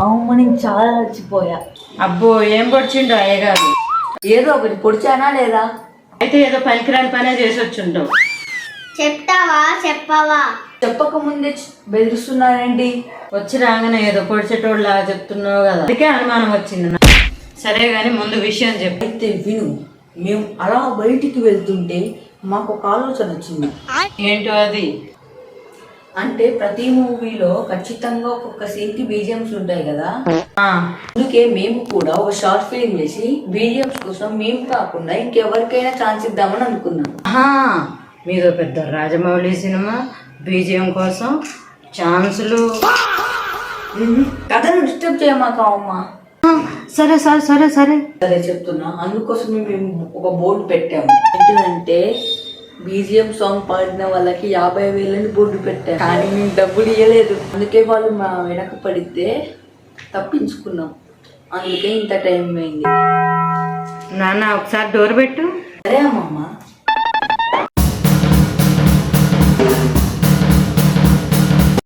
అమ్మ నేను చాలా మర్చిపోయా. అబ్బో ఏం పొడిచిండు అయ్యగారు? ఏదో ఒకటి పొడిచానా లేదా? అయితే ఏదో పనికిరాని పనే చేసి వచ్చుంటావు. చెప్తావా చెప్పవా? చెప్పక ముందే బెదిరిస్తున్నారేంటి? వచ్చి రాగానే ఏదో పొడిచేటోళ్ళ చెప్తున్నావు కదా, అందుకే అనుమానం వచ్చింది. సరే గాని ముందు విషయం చెప్పు. అయితే విను, మేము అలా బయటికి వెళ్తుంటే మాకు ఒక ఆలోచన వచ్చింది. ఏంటో అది? అంటే ప్రతి మూవీలో ఖచ్చితంగా ఒక్కొక్క సీన్ కి బీజిఎంస్ ఉంటాయి కదా, అందుకే మేము కూడా ఒక షార్ట్ ఫిల్మ్ చేసి బీజిఎంస్ కోసం మేము కాకుండా ఇంకెవరికైనా ఛాన్స్ ఇద్దామని అనుకున్నాం. మీదో పెద్ద రాజమౌళి సినిమా బీజిఎం కోసం ఛాన్సులు. కథను డిస్టర్బ్ చేయమాక అమ్మా. సరే సరే సరే సరే సరే చెప్తున్నా. అందుకోసమే మేము ఒక బోర్డు పెట్టాము. ఏంటంటే బీజిఎం సాంగ్ పాడిన వాళ్ళకి 50,000 బోర్డు పెట్టాము. కానీ మేము డబ్బులు ఇవ్వలేదు. అందుకే వాళ్ళు మా వెనక పడితే తప్పించుకున్నాం. అందుకే ఇంత టైం అయింది. నాన్న ఒకసారి డోర్ పెట్టు. సరే అమ్మమ్మ.